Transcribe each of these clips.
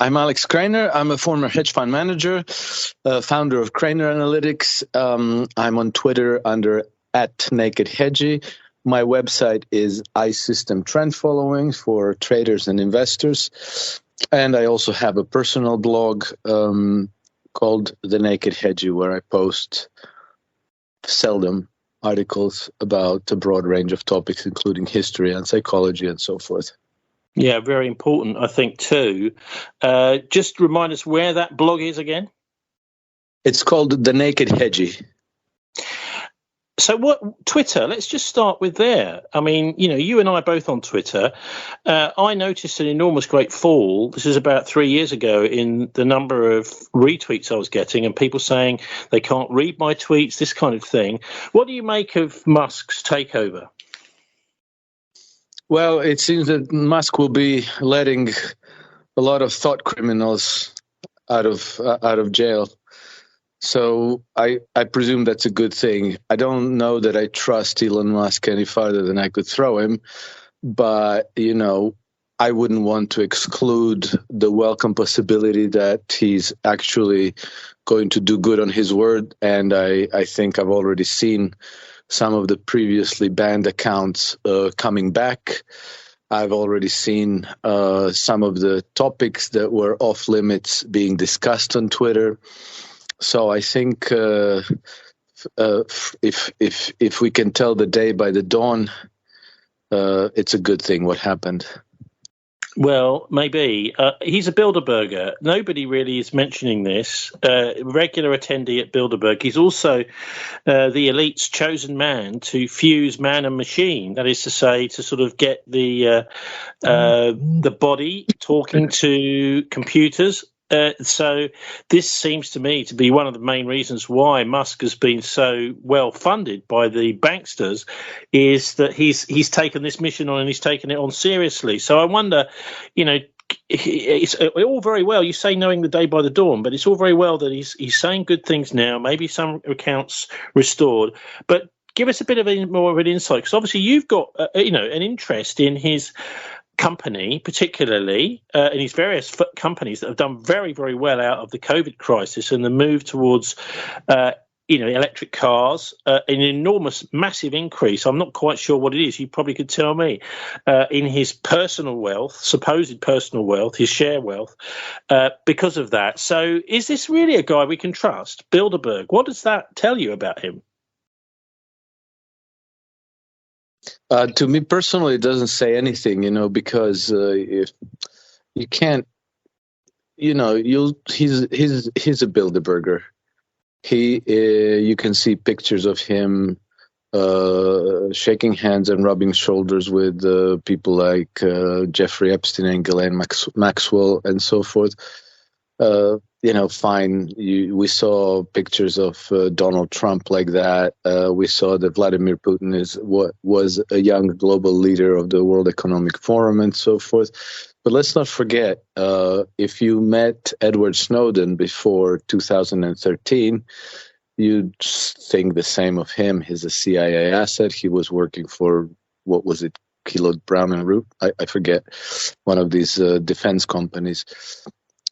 I'm Alex Krainer. I'm a former hedge fund manager, founder of Krainer Analytics. I'm on Twitter under @NakedHedgy. My website is iSystem Trend Following for traders and investors. And I also have a personal blog called The Naked Hedgy, where I post seldom articles about a broad range of topics, including history and psychology and so forth. Yeah, very important, I think, too. Just remind us where that blog is again. It's called The Naked Hedgy. So what Twitter, let's just start with there. I mean, you and I are both on Twitter. I noticed an enormous great fall. This is about 3 years ago in the number of retweets I was getting and people saying they can't read my tweets, this kind of thing. What do you make of Musk's takeover? Well, it seems that Musk will be letting a lot of thought criminals out of jail. So I presume that's a good thing. I don't know that I trust Elon Musk any farther than I could throw him, but, I wouldn't want to exclude the welcome possibility that he's actually going to do good on his word. And I think I've already seen some of the previously banned accounts coming back. I've already seen some of the topics that were off limits being discussed on Twitter. So I think if we can tell the day by the dawn, it's a good thing what happened. Well, maybe. He's a Bilderberger. Nobody really is mentioning this. Regular attendee at Bilderberg. He's also the elite's chosen man to fuse man and machine. That is to say, to sort of get the body talking to computers. So this seems to me to be one of the main reasons why Musk has been so well funded by the banksters, is that he's taken this mission on and he's taken it on seriously. So I wonder, it's all very well, you say knowing the day by the dawn, but it's all very well that he's saying good things now, maybe some accounts restored, but give us a bit of more of an insight, because obviously you've got an interest in his company, particularly in his various companies that have done very, very well out of the COVID crisis and the move towards, electric cars, an enormous, massive increase. I'm not quite sure what it is. You probably could tell me in his personal wealth, supposed personal wealth, his share wealth, because of that. So is this really a guy we can trust? Bilderberg, what does that tell you about him? To me personally, it doesn't say anything, because if you can't, he's a Bilderberger. You can see pictures of him shaking hands and rubbing shoulders with people like Jeffrey Epstein and Ghislaine Maxwell and so forth. Fine. We saw pictures of Donald Trump like that. We saw that Vladimir Putin was a young global leader of the World Economic Forum and so forth. But let's not forget, if you met Edward Snowden before 2013, you'd think the same of him. He's a CIA asset. He was working for, what was it, Kellogg Brown and Root? I forget, one of these defense companies.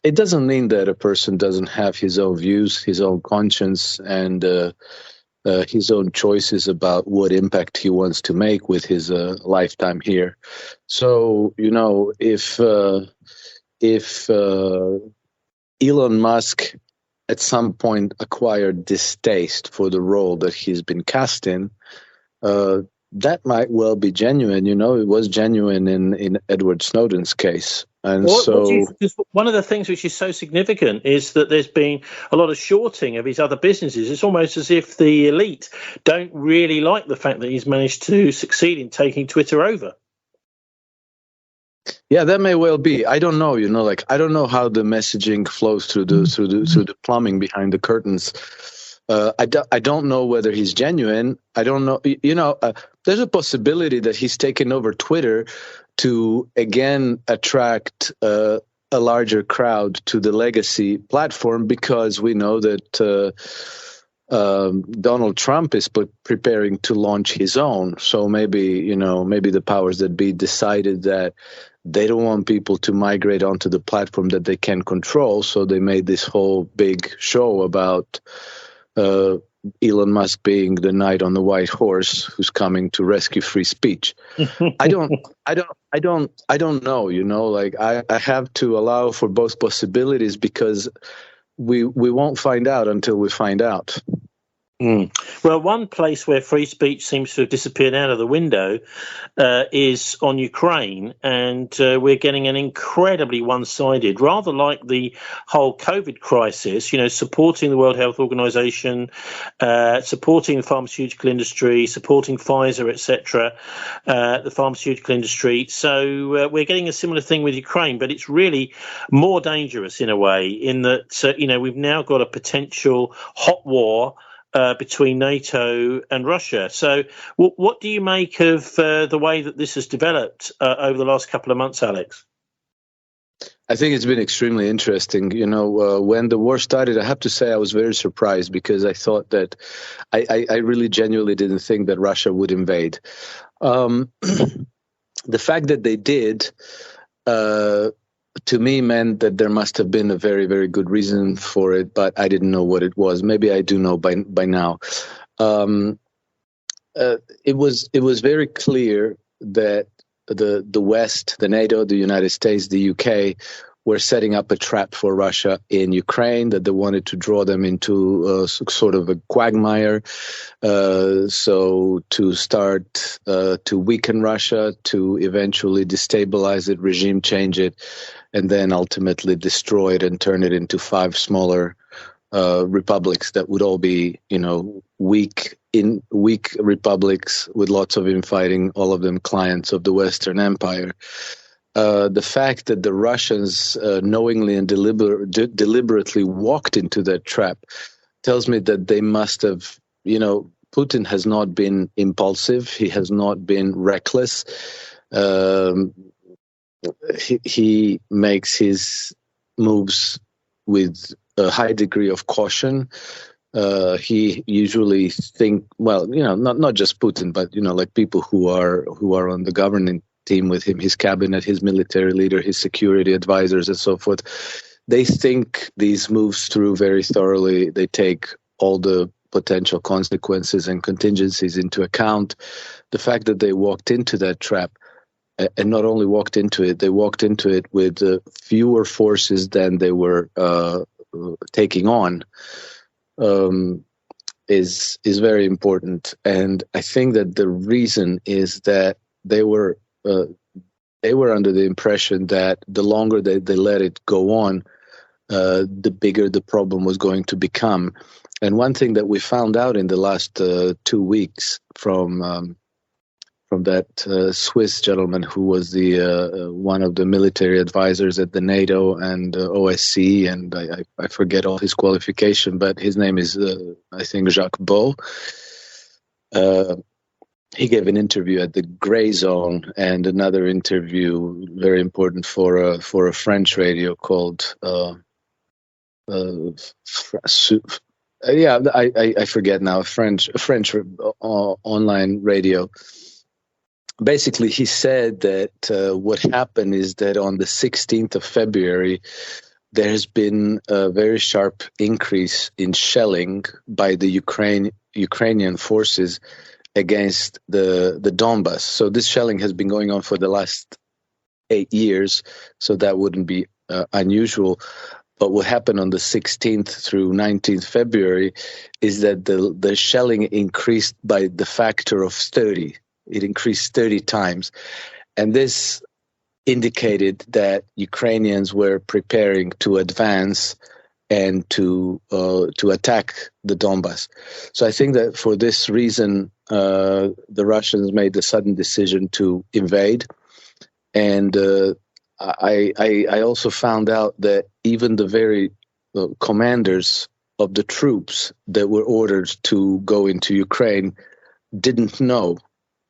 It doesn't mean that a person doesn't have his own views, his own conscience, and his own choices about what impact he wants to make with his lifetime here. So, if Elon Musk at some point acquired distaste for the role that he's been cast in, that might well be genuine. It was genuine in Edward Snowden's case. And one of the things which is so significant is that there's been a lot of shorting of his other businesses. It's almost as if the elite don't really like the fact that he's managed to succeed in taking Twitter over. Yeah, that may well be. I don't know. I don't know how the messaging flows through the plumbing behind the curtains. I don't know whether he's genuine. I don't know. There's a possibility that he's taken over Twitter to, again, attract a larger crowd to the legacy platform, because we know that Donald Trump is preparing to launch his own. So maybe the powers that be decided that they don't want people to migrate onto the platform that they can control. So they made this whole big show about Elon Musk being the knight on the white horse who's coming to rescue free speech. I don't know, like I have to allow for both possibilities because we won't find out until we find out. Well, one place where free speech seems to have disappeared out of the window is on Ukraine, and we're getting an incredibly one-sided, rather like the whole COVID crisis, supporting the World Health Organization, supporting the pharmaceutical industry, supporting Pfizer, etc., the pharmaceutical industry. So we're getting a similar thing with Ukraine, but it's really more dangerous in a way in that, we've now got a potential hot war between NATO and Russia. So what do you make of the way that this has developed over the last couple of months, Alex? I think it's been extremely interesting. When the war started, I have to say I was very surprised because I thought that I really genuinely didn't think that Russia would invade. The fact that they did to me meant that there must have been a very, very good reason for it, but I didn't know what it was. Maybe I do know by now. It was very clear that the West, the NATO, the United States, the UK were setting up a trap for Russia in Ukraine, that they wanted to draw them into sort of a quagmire. So to start to weaken Russia, to eventually destabilize it, regime change it, and then ultimately destroy it and turn it into 5 smaller republics that would all be, weak republics with lots of infighting, all of them clients of the Western Empire. The fact that the Russians knowingly and deliberately walked into that trap tells me that they must have, Putin has not been impulsive. He has not been reckless. He makes his moves with a high degree of caution. He usually not just Putin, but like people who are on the governing team with him, his cabinet, his military leader, his security advisors, and so forth. They think these moves through very thoroughly. They take all the potential consequences and contingencies into account. The fact that they walked into that trap, and not only walked into it, they walked into it with fewer forces than they were taking on, is very important. And I think that the reason is that they were under the impression that the longer they let it go on, the bigger the problem was going to become. And one thing that we found out in the last 2 weeks from that Swiss gentleman who was the one of the military advisors at the NATO and OSCE, and I forget all his qualification, but his name is I think Jacques Beau. He gave an interview at the Gray Zone and another interview very important for a French radio called I forget now, a French online radio. Basically, he said that what happened is that on the 16th of February, there has been a very sharp increase in shelling by the Ukrainian forces against the Donbas. So this shelling has been going on for the last 8 years, so that wouldn't be unusual. But what happened on the 16th through 19th February is that the shelling increased by the factor of 30. It increased 30 times. And this indicated that Ukrainians were preparing to advance and to attack the Donbas. So I think that for this reason, the Russians made the sudden decision to invade. And I also found out that even the very commanders of the troops that were ordered to go into Ukraine didn't know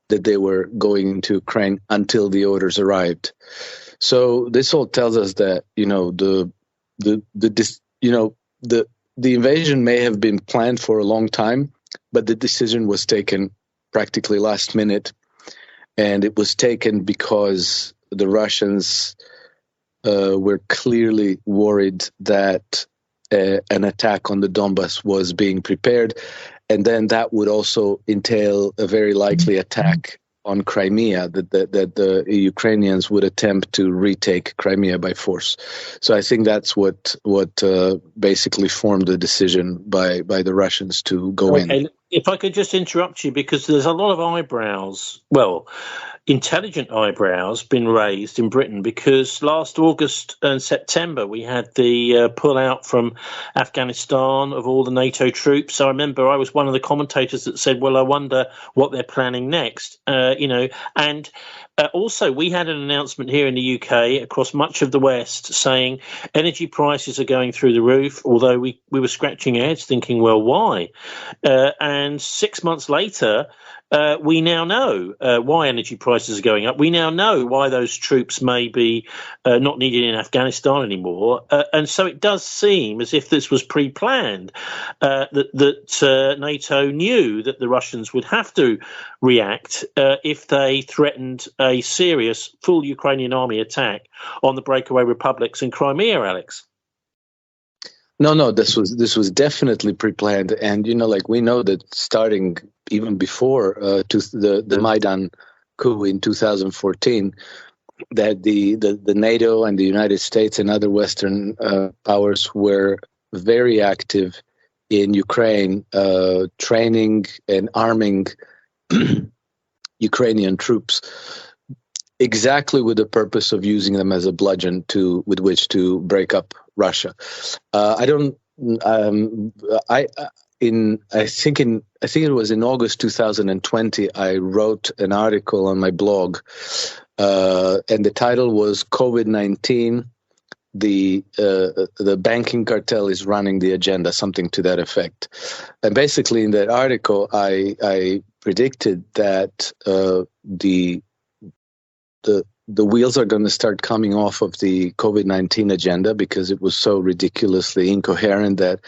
that they were going into Ukraine until the orders arrived. So this all tells us that the invasion may have been planned for a long time, but the decision was taken practically last minute, and it was taken because the Russians were clearly worried that an attack on the Donbas was being prepared, and then that would also entail a very likely attack on Crimea, that the Ukrainians would attempt to retake Crimea by force. So I think that's what basically formed the decision by the Russians to go in. If I could just interrupt you, because there's a lot of eyebrows, intelligent eyebrows been raised in Britain, because last August and September we had the pull-out from Afghanistan of all the NATO troops. So I remember I was one of the commentators that said, well, I wonder what they're planning next, and also we had an announcement here in the UK across much of the West saying energy prices are going through the roof, although we were scratching our heads thinking, well, why? And 6 months later, we now know why energy prices are going up. We now know why those troops may be not needed in Afghanistan anymore. And so it does seem as if this was pre-planned, that NATO knew that the Russians would have to react if they threatened a serious full Ukrainian army attack on the breakaway republics in Crimea, Alex. No, this was definitely pre-planned, and we know that starting even before the Maidan coup in 2014, that the NATO and the United States and other Western powers were very active in Ukraine, training and arming Ukrainian troops, exactly with the purpose of using them as a bludgeon with which to break up Russia. I think it was in August 2020, I wrote an article on my blog, and the title was COVID-19, the banking cartel is running the agenda, something to that effect. And basically in that article, I predicted that the wheels are going to start coming off of the COVID-19 agenda, because it was so ridiculously incoherent that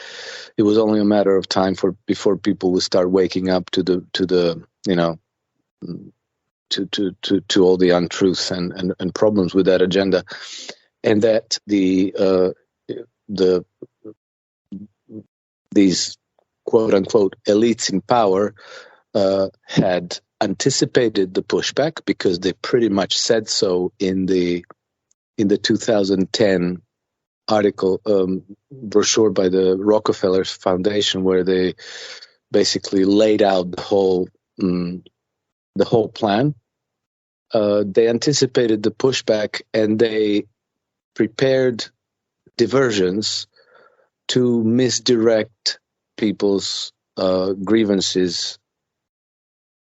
it was only a matter of time before people would start waking up to all the untruths and problems with that agenda, and that these quote unquote elites in power had anticipated the pushback, because they pretty much said so in the 2010 article brochure by the Rockefeller Foundation, where they basically laid out the whole plan. They anticipated the pushback, and they prepared diversions to misdirect people's grievances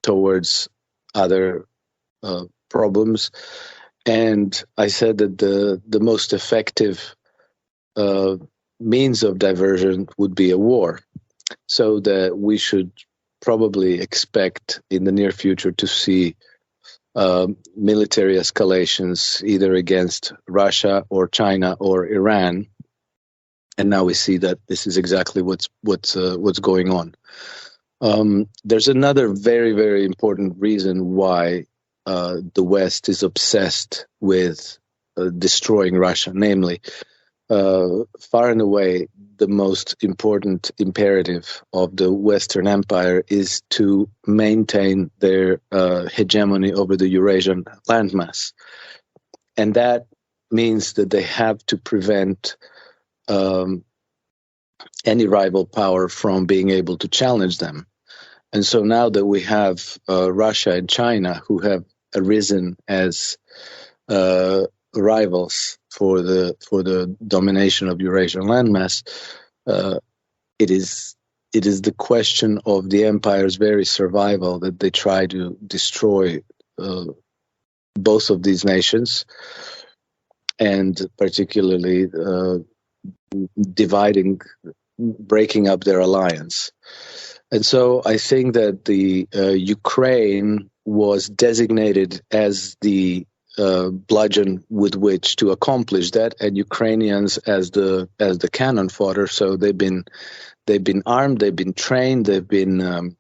towards other problems. And I said that the most effective means of diversion would be a war, so that we should probably expect in the near future to see military escalations either against Russia or China or Iran. And now we see that this is exactly what's going on. There's another very, very important reason why the West is obsessed with destroying Russia, namely, far and away, the most important imperative of the Western Empire is to maintain their hegemony over the Eurasian landmass. And that means that they have to prevent any rival power from being able to challenge them. And so now that we have Russia and China, who have arisen as rivals for the domination of Eurasian landmass, it is the question of the empire's very survival that they try to destroy both of these nations, and particularly breaking up their alliance. And so I think that the Ukraine was designated as the bludgeon with which to accomplish that, and Ukrainians as the cannon fodder. So they've been armed, they've been trained, they've been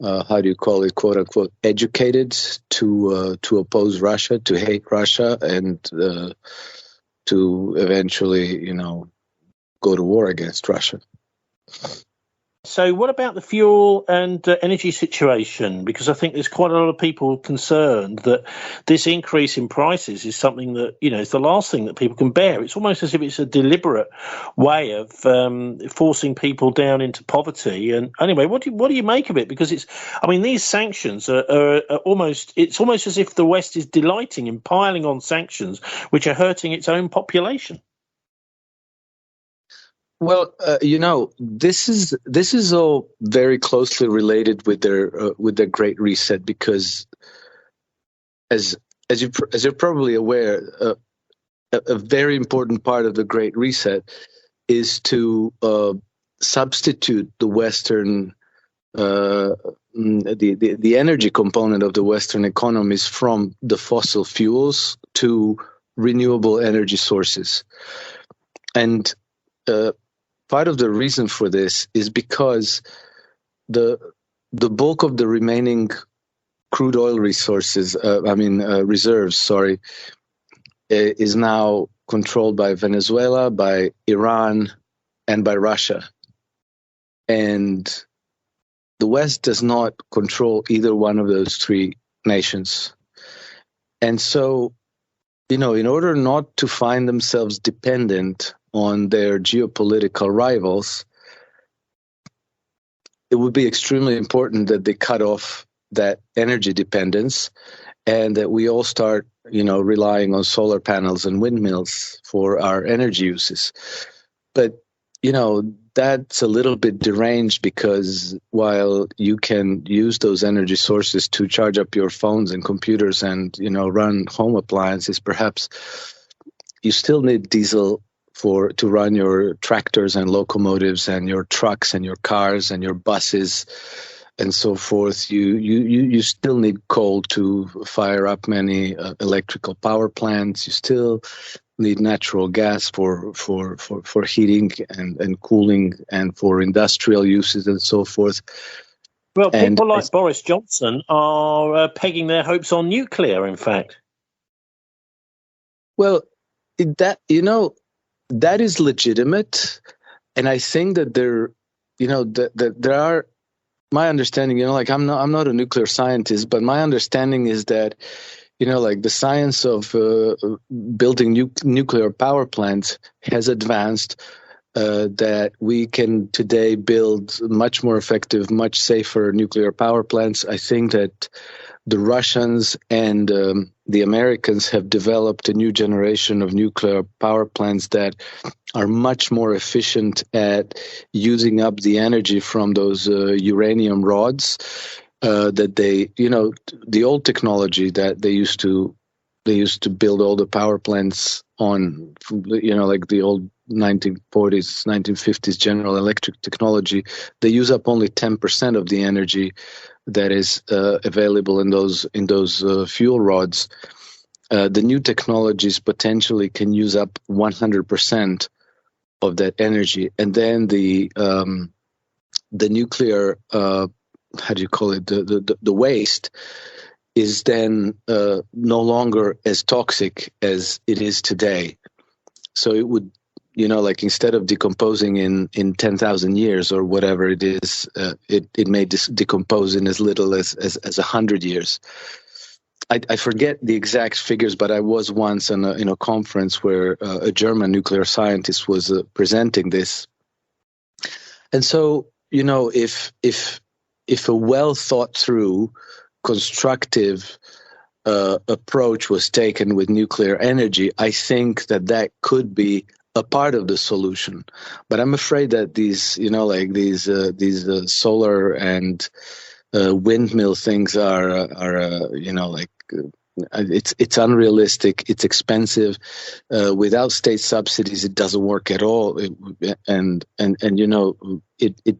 how do you call it, quote unquote, educated to oppose Russia, to hate Russia, and to eventually, go to war against Russia. So what about the fuel and energy situation? Because I think there's quite a lot of people concerned that this increase in prices is something that, is the last thing that people can bear. It's almost as if it's a deliberate way of forcing people down into poverty. And anyway, what do you make of it? Because these sanctions are almost as if the West is delighting in piling on sanctions, which are hurting its own population. Well, this is all very closely related with their Great Reset, because as you're probably aware, a very important part of the Great Reset is to substitute the Western the energy component of the Western economies from the fossil fuels to renewable energy sources, and part of the reason for this is because the bulk of the remaining crude oil resources, reserves, is now controlled by Venezuela, by Iran, and by Russia. And the West does not control either one of those three nations. And so, in order not to find themselves dependent on their geopolitical rivals, it would be extremely important that they cut off that energy dependence and that we all start, relying on solar panels and windmills for our energy uses. But, that's a little bit deranged, because while you can use those energy sources to charge up your phones and computers and, run home appliances, perhaps you still need diesel to run your tractors and locomotives and your trucks and your cars and your buses and so forth. You still need coal to fire up many electrical power plants. You still need natural gas for heating and cooling and for industrial uses and so forth. Well, people like Boris Johnson are pegging their hopes on nuclear, in fact. Well, that is legitimate, and I think that that there are. My understanding, I'm not a nuclear scientist, but my understanding is that, the science of building nuclear power plants has advanced. That we can today build much more effective, much safer nuclear power plants. I think that the Russians and the Americans have developed a new generation of nuclear power plants that are much more efficient at using up the energy from those uranium rods that they, the old technology that they used to build all the power plants on, like the old 1940s, 1950s General Electric technology. They use up only 10% of the energy that is available in those fuel rods. The new technologies potentially can use up 100% of that energy, and then the nuclear how do you call it, the waste is then no longer as toxic as it is today. So it would, like instead of decomposing in 10,000 years or whatever it is, it may decompose in as little as 100 years. I forget the exact figures, but I was once in a conference where a German nuclear scientist was presenting this. And so, if a well thought through, constructive approach was taken with nuclear energy, I think that could be a part of the solution. But I'm afraid that these, these solar and windmill things are it's unrealistic. It's expensive. Without state subsidies, it doesn't work at all. It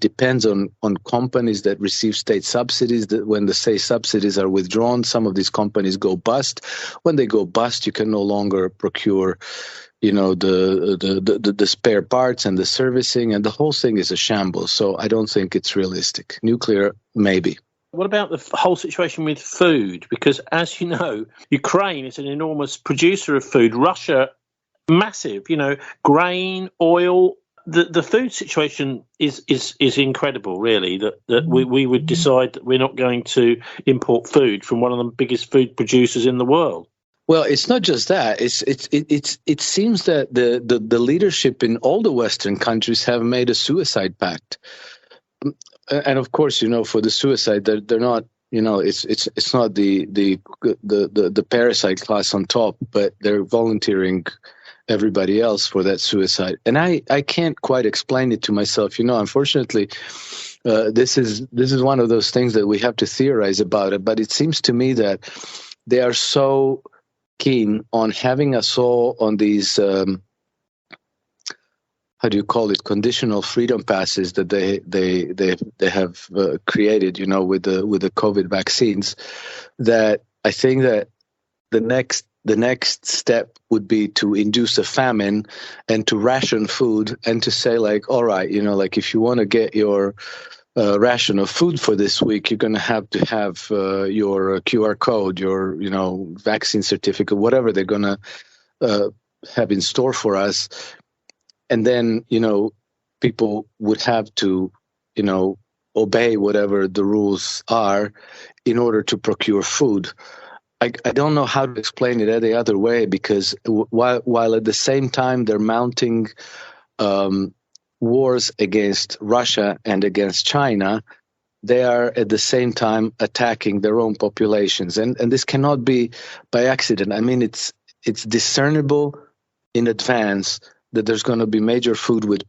depends on companies that receive state subsidies. That when the state subsidies are withdrawn, some of these companies go bust. When they go bust, you can no longer procure, the spare parts and the servicing, and the whole thing is a shambles. So I don't think it's realistic. Nuclear, maybe. What about the whole situation with food? Because, as you know, Ukraine is an enormous producer of food. Russia, massive, grain, oil. The food situation is incredible, really, that we would decide that we're not going to import food from one of the biggest food producers in the world. Well, it's not just that. It seems that the leadership in all the Western countries have made a suicide pact. And of course, for the suicide, they're not. It's not the parasite class on top, but they're volunteering everybody else for that suicide. And I can't quite explain it to myself. Unfortunately, this is one of those things that we have to theorize about it. But it seems to me that they are so keen on having us all on these. How do you call it? Conditional freedom passes that they have created, with the COVID vaccines. That I think that the next step would be to induce a famine and to ration food and to say, like, all right, if you want to get your ration of food for this week, you're going to have your QR code, your vaccine certificate, whatever they're going to have in store for us. And then, people would have to, obey whatever the rules are in order to procure food. I don't know how to explain it any other way, because while at the same time they're mounting wars against Russia and against China, they are at the same time attacking their own populations. And this cannot be by accident. I mean, it's discernible in advance that there's going to be major food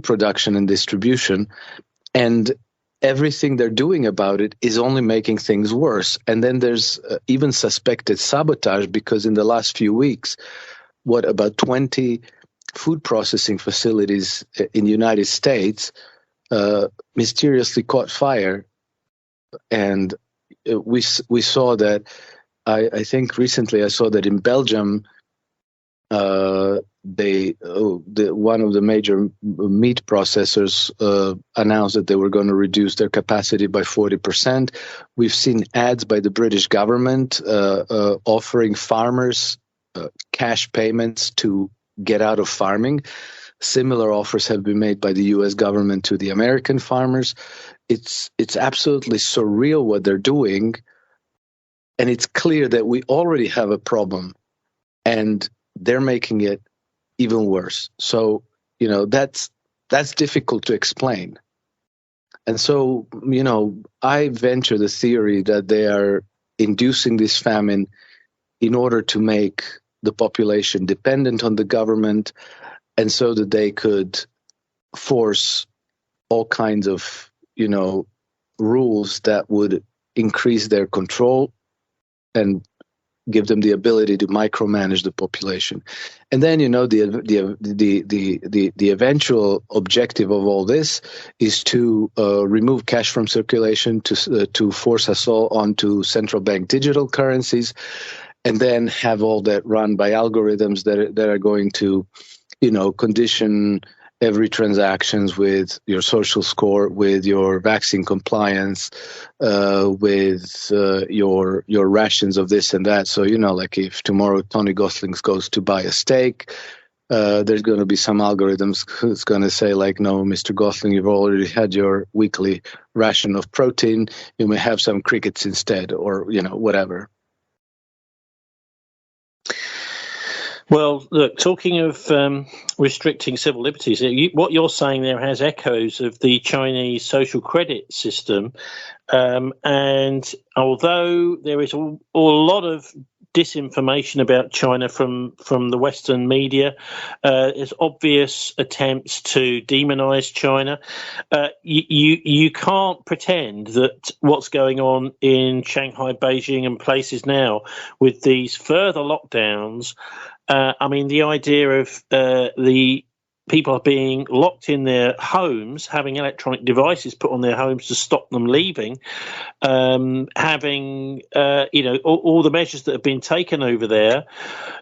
production and distribution, and everything they're doing about it is only making things worse. And then there's even suspected sabotage, because in the last few weeks, about 20 food processing facilities in the United States mysteriously caught fire. And we saw that, I think recently I saw that in Belgium, one of the major meat processors announced that they were going to reduce their capacity by 40%. We've seen ads by the British government offering farmers cash payments to get out of farming. Similar offers have been made by the US government to the American farmers. It's absolutely surreal what they're doing, and it's clear that we already have a problem, and they're making it even worse. So, that's difficult to explain. And so, I venture the theory that they are inducing this famine in order to make the population dependent on the government, and so that they could force all kinds of, rules that would increase their control and give them the ability to micromanage the population. And then, the eventual objective of all this is to remove cash from circulation, to force us all onto central bank digital currencies, and then have all that run by algorithms that are going to, condition every transactions with your social score, with your vaccine compliance, with your rations of this and that. So, if tomorrow Tony Gosling goes to buy a steak, there's going to be some algorithms that's going to say, like, no, Mr. Gosling, you've already had your weekly ration of protein. You may have some crickets instead, or, whatever. Well, look, talking of restricting civil liberties, what you're saying there has echoes of the Chinese social credit system. And although there is a lot of disinformation about China from the Western media, there's obvious attempts to demonize China. You can't pretend that what's going on in Shanghai, Beijing and places now with these further lockdowns, the idea of the people are being locked in their homes, having electronic devices put on their homes to stop them leaving, having all the measures that have been taken over there,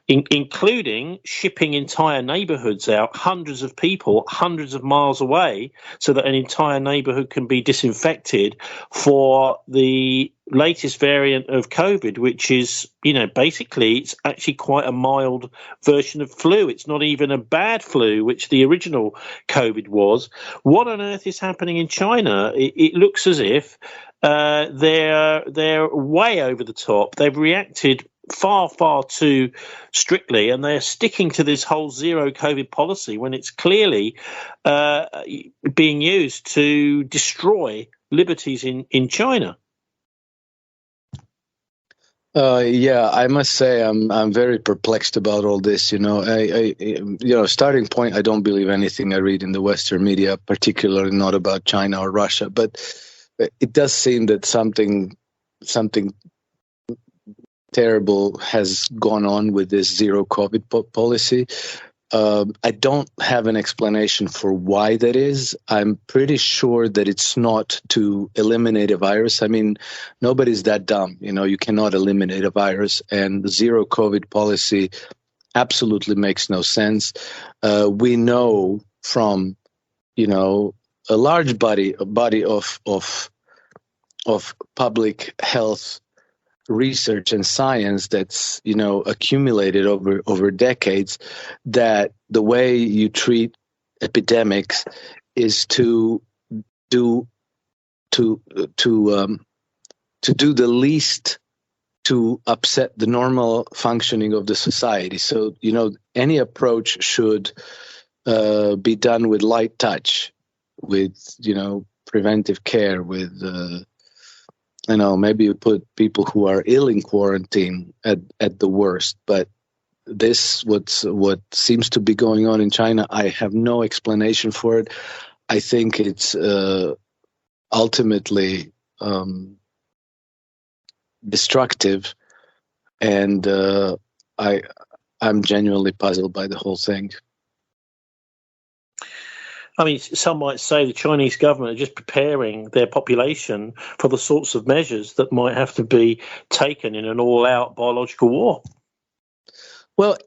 including shipping entire neighborhoods out, hundreds of people, hundreds of miles away, so that an entire neighborhood can be disinfected for the latest variant of COVID, which is, basically it's actually quite a mild version of flu. It's not even a bad flu, which the original COVID was. What on earth is happening in China? It looks as if they're way over the top. They've reacted far, far too strictly, and they're sticking to this whole zero COVID policy when it's clearly being used to destroy liberties in China. I must say I'm very perplexed about all this. Starting point, I don't believe anything I read in the Western media, particularly not about China or Russia. But it does seem that something terrible has gone on with this zero COVID policy. I don't have an explanation for why that is. I'm pretty sure that it's not to eliminate a virus. I mean, nobody's that dumb. You cannot eliminate a virus, and the zero COVID policy absolutely makes no sense. We know from, a large body of public health research and science that's accumulated over decades, that the way you treat epidemics is to do the least to upset the normal functioning of the society. So any approach should be done with light touch, with preventive care, with maybe you put people who are ill in quarantine at the worst. But what seems to be going on in China, I have no explanation for it. I think it's ultimately destructive, and I'm genuinely puzzled by the whole thing. I mean, some might say the Chinese government are just preparing their population for the sorts of measures that might have to be taken in an all-out biological war. Well,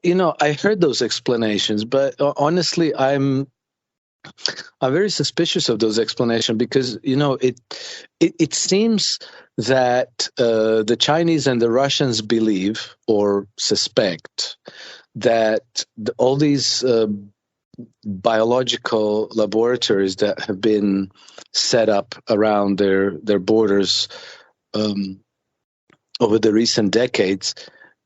I heard those explanations, but honestly, I'm very suspicious of those explanations because, it seems that the Chinese and the Russians believe or suspect that all these biological laboratories that have been set up around their borders over the recent decades,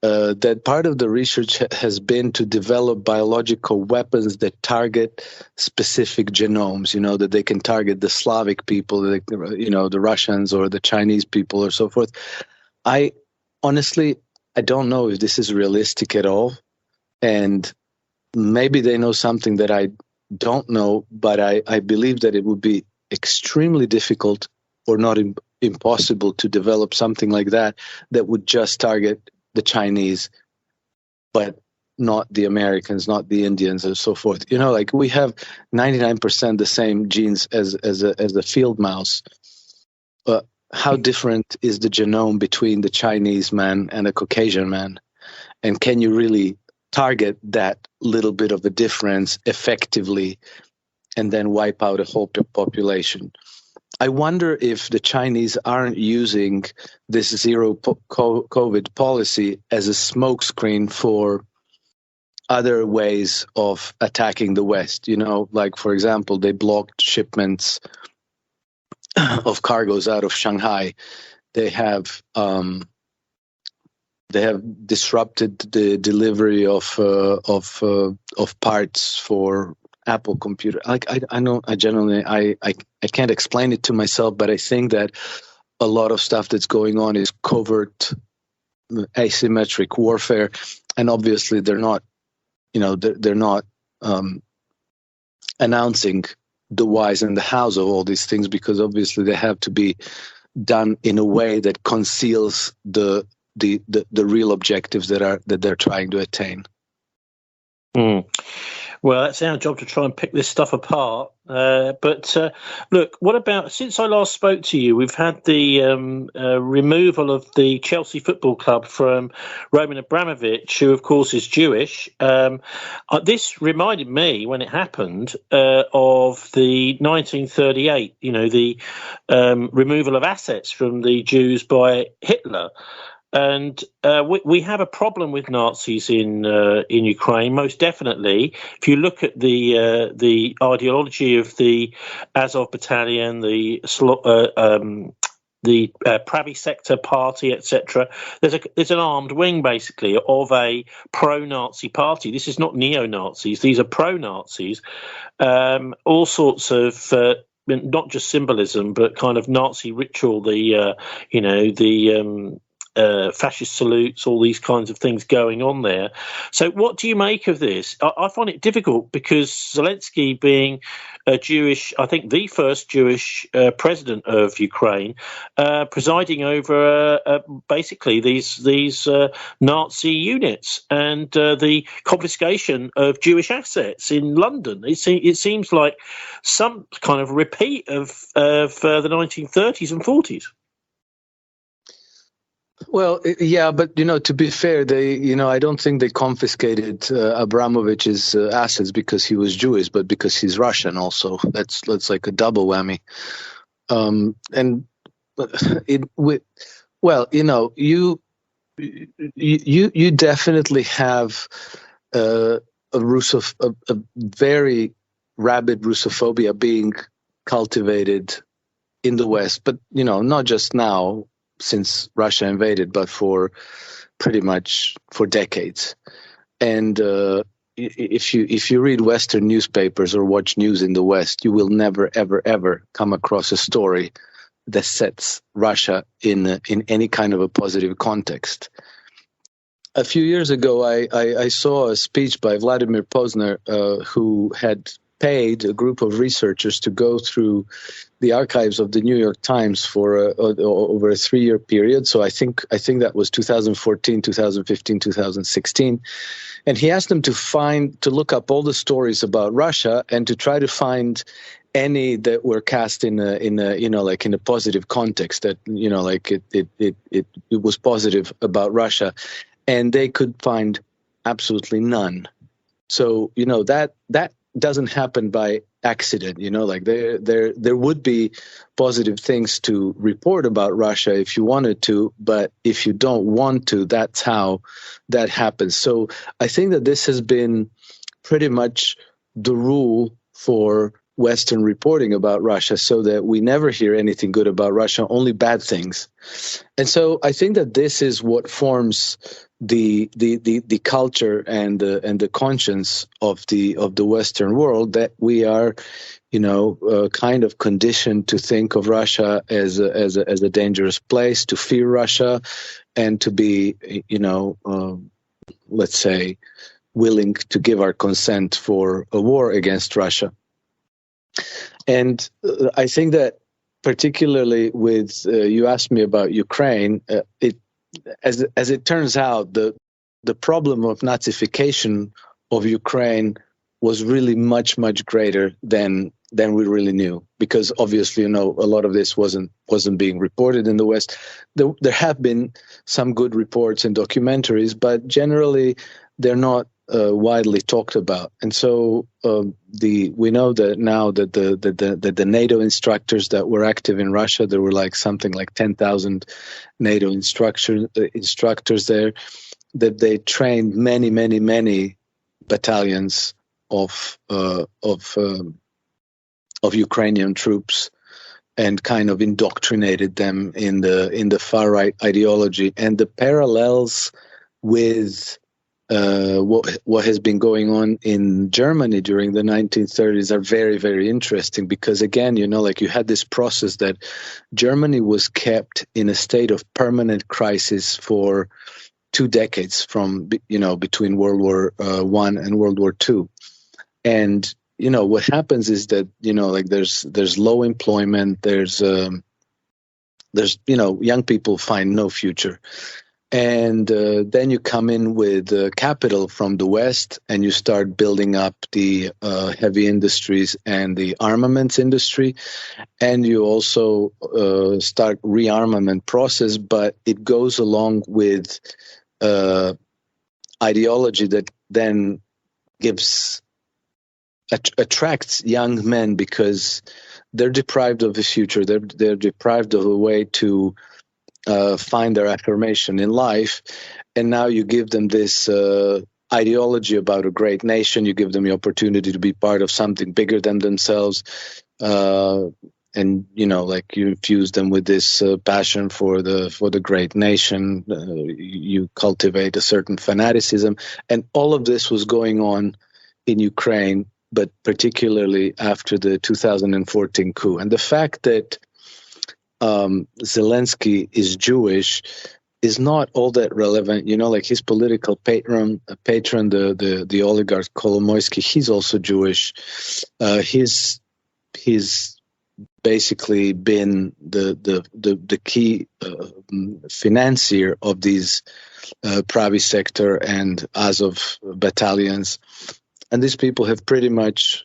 that part of the research has been to develop biological weapons that target specific genomes, that they can target the Slavic people, the Russians or the Chinese people or so forth. I don't know if this is realistic at all. And maybe they know something that I don't know, but I believe that it would be extremely difficult or not impossible to develop something like that would just target the Chinese, but not the Americans, not the Indians, and so forth. We have 99% the same genes as a field mouse. But how different is the genome between the Chinese man and a Caucasian man? And can you really target that little bit of a difference effectively and then wipe out a whole population? I wonder if the Chinese aren't using this zero COVID policy as a smokescreen for other ways of attacking the West. Like, for example, they blocked shipments of cargoes out of Shanghai. They have disrupted the delivery of parts for Apple computer. I can't explain it to myself, but I think that a lot of stuff that's going on is covert, asymmetric warfare, and obviously they're not announcing the whys and the hows of all these things, because obviously they have to be done in a way that conceals the real objectives that they're trying to attain. Well, that's our job to try and pick this stuff apart. But look, what about, since I last spoke to you, we've had the removal of the Chelsea Football Club from Roman Abramovich, who, of course, is Jewish. This reminded me, when it happened, of the 1938, the removal of assets from the Jews by Hitler. And we have a problem with Nazis in Ukraine, most definitely. If you look at the ideology of the Azov Battalion, the Pravi Sector Party, etc., there's an armed wing, basically, of a pro-Nazi party. This is not neo-Nazis; these are pro-Nazis. All sorts of not just symbolism, but kind of Nazi ritual. Fascist salutes, all these kinds of things going on there. So what do you make of this? I find it difficult because Zelensky, being a Jewish, I think the first Jewish president of Ukraine, presiding over basically these Nazi units and the confiscation of Jewish assets in London. It seems like some kind of repeat of the 1930s and 40s. Well, yeah, but to be fair, I don't think they confiscated Abramovich's assets because he was Jewish, but because he's Russian. Also, that's like a double whammy. You definitely have a very rabid Russophobia being cultivated in the West, but not just now, since Russia invaded, but for pretty much for decades. And if you read Western newspapers or watch news in the West, you will never, ever, ever come across a story that sets Russia in any kind of a positive context. A few years ago, I saw a speech by Vladimir Posner, who had paid a group of researchers to go through the archives of the New York Times for over a 3-year period. So I think that was 2014, 2015, 2016. And he asked them to look up all the stories about Russia and to try to find any that were cast in a positive context, that it was positive about Russia, and they could find absolutely none. So that doesn't happen by accident. There would be positive things to report about Russia if you wanted to, but if you don't want to, that's how that happens. So I think that this has been pretty much the rule for Western reporting about Russia, so that we never hear anything good about Russia, only bad things. And so I think that this is what forms the culture and the conscience of the Western world, that we are kind of conditioned to think of Russia as a dangerous place, to fear Russia, and to be let's say willing to give our consent for a war against Russia. And I think that particularly with you asked me about Ukraine, as it turns out, the problem of Nazification of Ukraine was really much, much greater than we really knew, because obviously, a lot of this wasn't being reported in the West. There have been some good reports and documentaries, but generally they're not widely talked about. And so we know that now that the NATO instructors that were active in Russia, there were something like 10,000 NATO instructors there, that they trained many, many, many battalions of Ukrainian troops and kind of indoctrinated them in the far right ideology. And the parallels with what has been going on in Germany during the 1930s are very, very interesting, because again, you had this process that Germany was kept in a state of permanent crisis for 2 decades, from between World War I and World War II. And what happens is that there's low employment, there's young people find no future. And then you come in with capital from the West, and you start building up the heavy industries and the armaments industry, and you also start rearmament process. But it goes along with ideology that then attracts young men, because they're deprived of a future. They're deprived of a way to find their affirmation in life, and now you give them this ideology about a great nation. You give them the opportunity to be part of something bigger than themselves, and like you infuse them with this passion for the great nation. You cultivate a certain fanaticism, and all of this was going on in Ukraine, but particularly after the 2014 coup. And the fact that Zelensky is Jewish is not all that relevant. Like his political patron, the oligarch Kolomoisky, he's also Jewish. He's basically been the key financier of these Pravi sector and Azov battalions, and these people have pretty much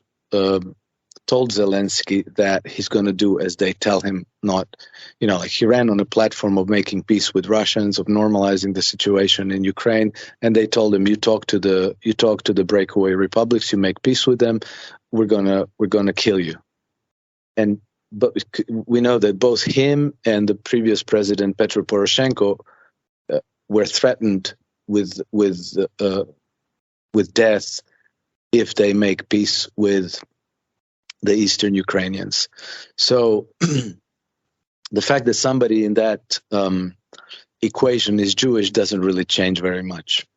told Zelensky that he's going to do as they tell him, not, like he ran on a platform of making peace with Russians, of normalizing the situation in Ukraine, and they told him, you talk to the breakaway republics, you make peace with them, we're gonna kill you. But we know that both him and the previous president Petro Poroshenko were threatened with death if they make peace with the Eastern Ukrainians. So the fact that somebody in that equation is Jewish doesn't really change very much.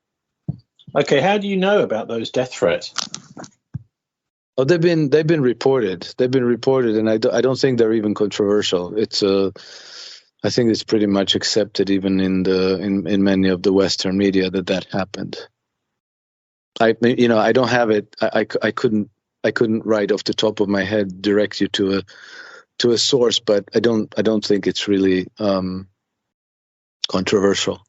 Okay, how do you know about those death threats? Oh, they've been reported. They've been reported, and I don't think they're even controversial. I think it's pretty much accepted even in many of the Western media that happened. I don't have it. I couldn't right off the top of my head direct you to a source, but I don't think it's really controversial.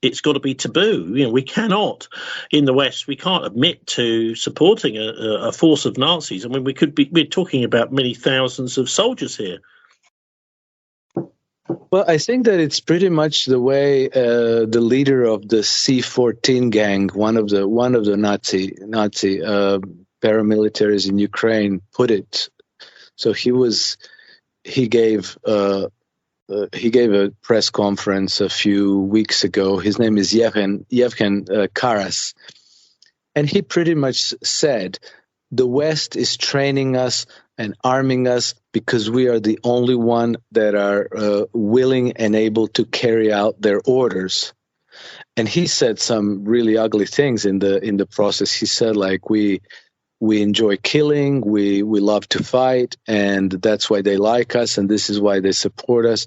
It's got to be taboo. We cannot, in the West, we can't admit to supporting a force of Nazis. I mean, we're talking about many thousands of soldiers here. Well, I think that it's pretty much the way the leader of the C-14 gang, one of the Nazi paramilitaries in Ukraine, put it. So he gave a press conference a few weeks ago. His name is Yevhen Karas, and he pretty much said, the West is training us and arming us because we are the only one that are willing and able to carry out their orders. And he said some really ugly things in the process. He said, like, we enjoy killing, we love to fight, and that's why they like us, and this is why they support us.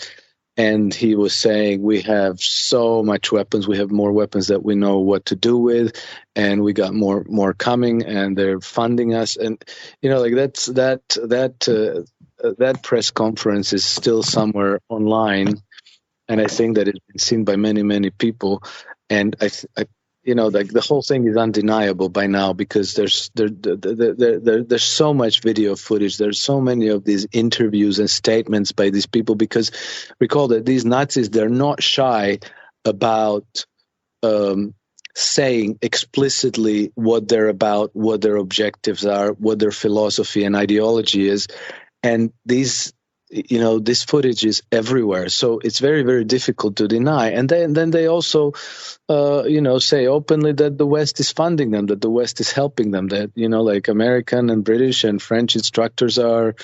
And he was saying, we have so much weapons, we have more weapons that we know what to do with, and we got more coming, and they're funding us. And that press conference is still somewhere online, and I think that it's been seen by many people. And the whole thing is undeniable by now, because there's so much video footage. There's so many of these interviews and statements by these people, because recall that these Nazis, they're not shy about saying explicitly what they're about, what their objectives are, what their philosophy and ideology is. And this footage is everywhere, so it's very, very difficult to deny. And then they also, say openly that the West is funding them, that the West is helping them, that like American and British and French instructors are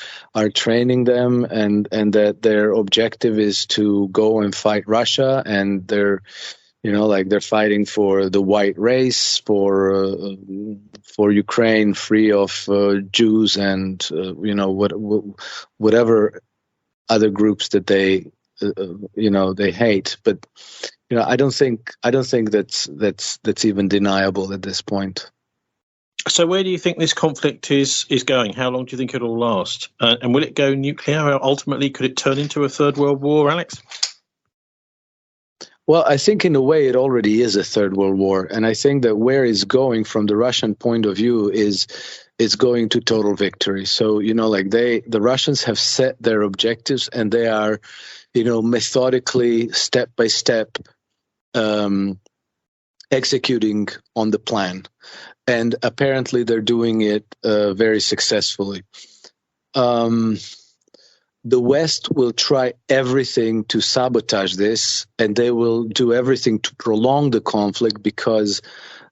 training them, and that their objective is to go and fight Russia, and they're fighting for the white race, for Ukraine free of Jews and whatever other groups that they hate. But I don't think that's even deniable at this point. So where do you think this conflict is going? How long do you think it'll last? And will it go nuclear ultimately? Could it turn into a third world war, Alex? Well, I think in a way it already is a third world war. And I think that where it's going from the Russian point of view is it's going to total victory. So, like the Russians have set their objectives and they are, methodically, step by step, executing on the plan. And apparently they're doing it very successfully. The West will try everything to sabotage this, and they will do everything to prolong the conflict because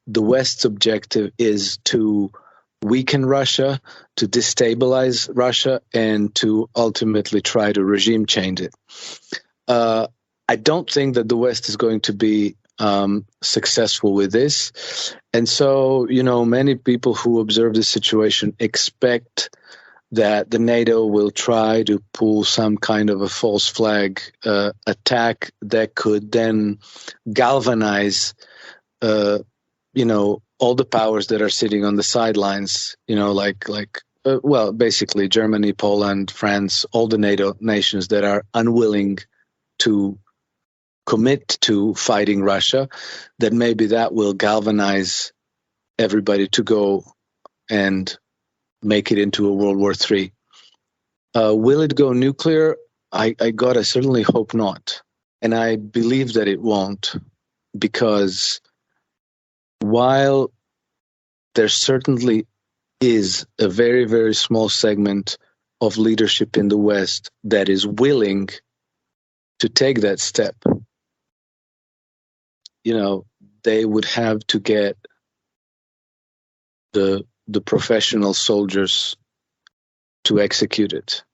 the West's objective is to weaken Russia, to destabilize Russia, and to ultimately try to regime change it. I don't think that the West is going to be successful with this. And so, many people who observe the situation expect that the NATO will try to pull some kind of a false flag attack that could then galvanize, all the powers that are sitting on the sidelines, basically Germany, Poland, France, all the NATO nations that are unwilling to commit to fighting Russia, that maybe that will galvanize everybody to go and make it into a World War III. Will it go nuclear? I certainly hope not. And I believe that it won't, because while there certainly is a very, very small segment of leadership in the West that is willing to take that step, they would have to get the professional soldiers to execute it.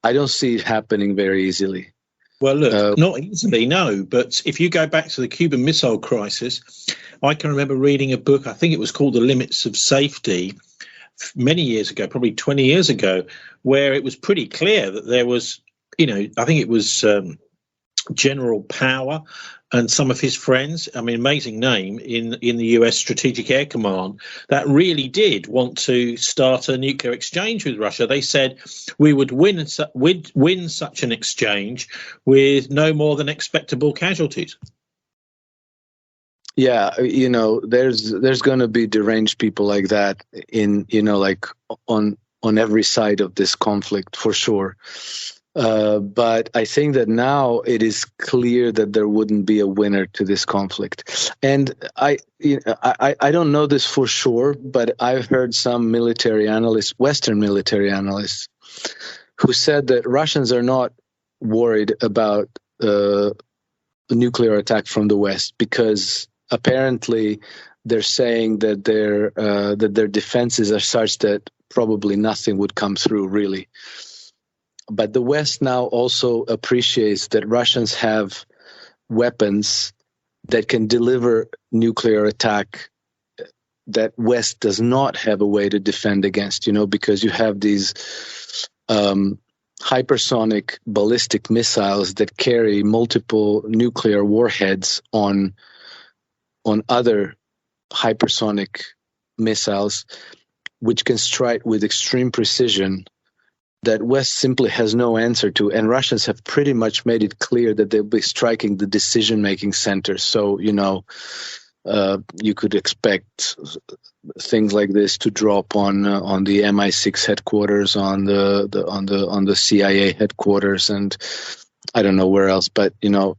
I don't see it happening very easily. Well, look, not easily, no. But if you go back to the Cuban Missile Crisis, I can remember reading a book, I think it was called The Limits of Safety, many years ago, probably 20 years ago, where it was pretty clear that there was, I think it was General Power and some of his friends, amazing name, in the US Strategic Air Command, that really did want to start a nuclear exchange with Russia. They said we would win such an exchange with no more than expectable casualties. Yeah, there's going to be deranged people like that on every side of this conflict, for sure. But I think that now it is clear that there wouldn't be a winner to this conflict. And I don't know this for sure, but I've heard some military analysts, Western military analysts, who said that Russians are not worried about a nuclear attack from the West, because apparently they're saying that their defenses are such that probably nothing would come through, really. But the West now also appreciates that Russians have weapons that can deliver nuclear attack that West does not have a way to defend against, because you have these hypersonic ballistic missiles that carry multiple nuclear warheads on other hypersonic missiles, which can strike with extreme precision that West simply has no answer to. And Russians have pretty much made it clear that they'll be striking the decision-making center. So, you could expect things like this to drop on the MI6 headquarters, on the CIA headquarters, and I don't know where else. But I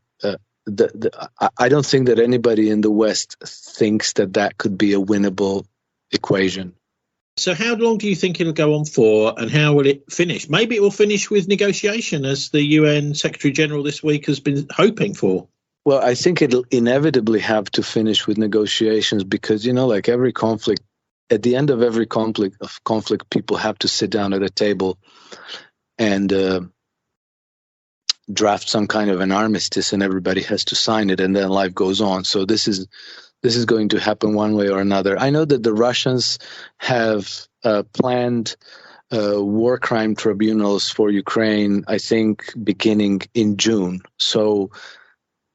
don't think that anybody in the West thinks that could be a winnable equation. So how long do you think it'll go on for, and how will it finish? Maybe it will finish with negotiation, as the UN Secretary General this week has been hoping for. Well, I think it'll inevitably have to finish with negotiations, because, like every conflict, at the end of every conflict, people have to sit down at a table and draft some kind of an armistice, and everybody has to sign it, and then life goes on. So this is going to happen one way or another. I know that the Russians have planned war crime tribunals for Ukraine, I think, beginning in June. So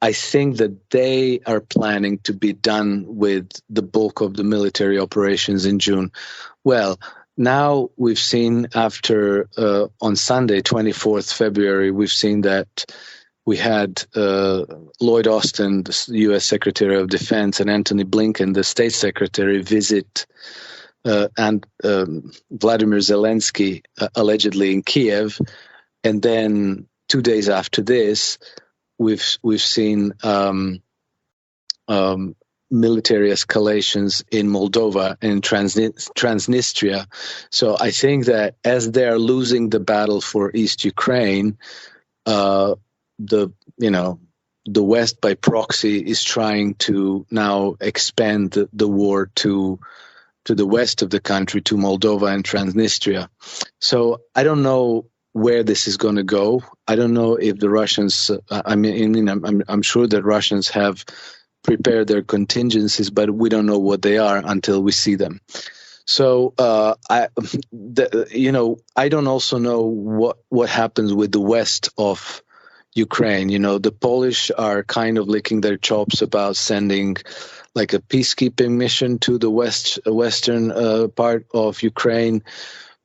I think that they are planning to be done with the bulk of the military operations in June. Well, now we've seen after on Sunday, 24th February, we've seen that we had Lloyd Austin, the U.S. Secretary of Defense, and Antony Blinken, the State Secretary, visit and Vladimir Zelensky allegedly in Kiev, and then 2 days after this, we've seen military escalations in Moldova and Transnistria. So I think that as they are losing the battle for East Ukraine, the West by proxy is trying to now expand the war to the west of the country, to Moldova and Transnistria. So I don't know where this is going to go. I don't know if the Russians. I'm sure that Russians have prepared their contingencies, but we don't know what they are until we see them. So I don't also know what happens with the west of Ukraine. The Polish are kind of licking their chops about sending like a peacekeeping mission to the western part of Ukraine,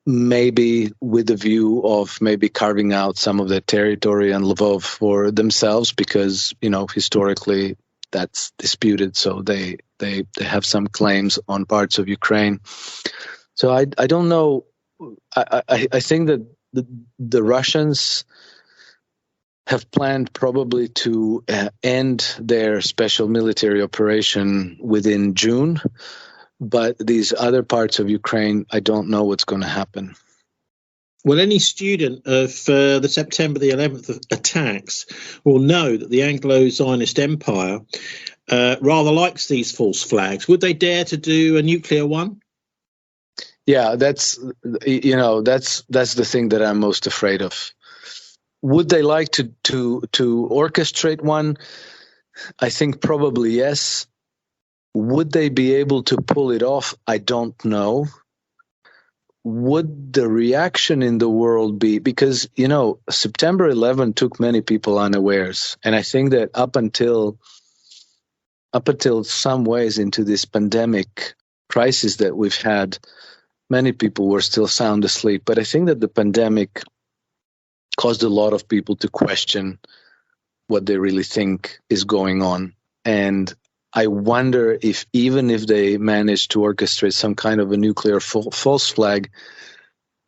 maybe with the view of maybe carving out some of the territory and Lvov for themselves, because historically that's disputed. So they have some claims on parts of Ukraine. So I don't know. I think that the Russians have planned probably to end their special military operation within June, but these other parts of Ukraine, I don't know what's going to happen. Well, any student of the September the 11th attacks will know that the Anglo Zionist empire rather likes these false flags. Would they dare to do a nuclear one? Yeah, that's the thing that I'm most afraid of. Would they like to orchestrate one? I think probably yes. Would they be able to pull it off? I don't know. Would the reaction in the world be, because September 11 took many people unawares, and I think that up until some ways into this pandemic crisis that we've had, many people were still sound asleep. But I think that the pandemic caused a lot of people to question what they really think is going on. And I wonder if even if they managed to orchestrate some kind of a nuclear false flag,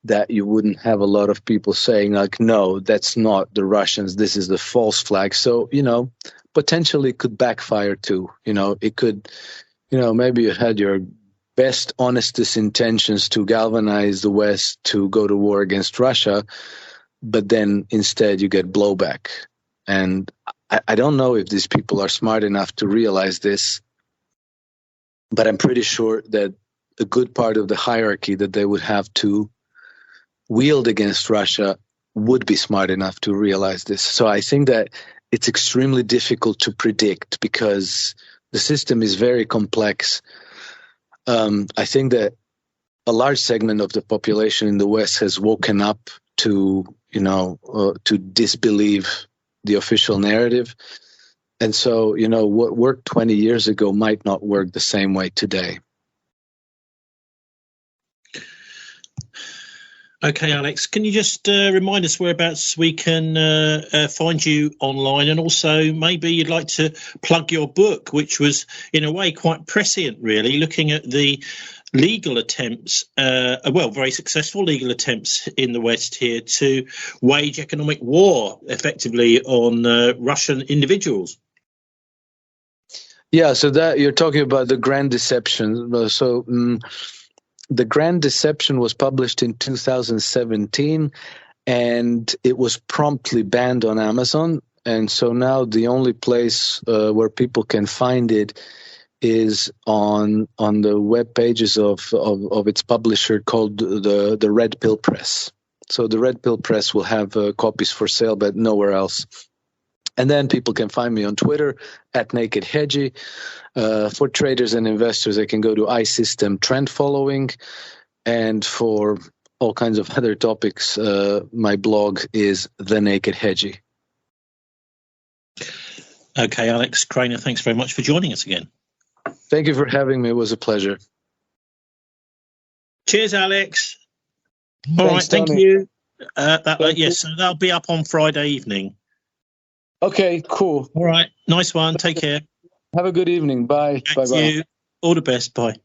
that you wouldn't have a lot of people saying like, no, that's not the Russians, this is the false flag. So, potentially it could backfire too. It could, maybe you had your best, honestest intentions to galvanize the West to go to war against Russia, but then instead you get blowback. And I don't know if these people are smart enough to realize this, but I'm pretty sure that a good part of the hierarchy that they would have to wield against Russia would be smart enough to realize this. So I think that it's extremely difficult to predict because the system is very complex. I think that a large segment of the population in the West has woken up to disbelieve the official narrative. And so, what worked 20 years ago might not work the same way today. Okay, Alex, can you just remind us whereabouts we can find you online? And also maybe you'd like to plug your book, which was in a way quite prescient, really, looking at the legal attempts, very successful legal attempts in the West here to wage economic war effectively on Russian individuals. Yeah, so that you're talking about the Grand Deception. So the Grand Deception was published in 2017, and it was promptly banned on Amazon. And so now the only place where people can find it is on the web pages of its publisher called the Red Pill Press. So the Red Pill Press will have copies for sale, but nowhere else. And then people can find me on Twitter at Naked Hedgie. For traders and investors, they can go to iSystem Trend Following. And for all kinds of other topics, my blog is The Naked Hedgie. Okay, Alex Krainer, thanks very much for joining us again. Thank you for having me. It was a pleasure. Cheers, Alex. All right, thank you. Yes, so that'll be up on Friday evening. Okay, cool. All right. Nice one. Take care. Have a good evening. Bye. Thank you. All the best. Bye.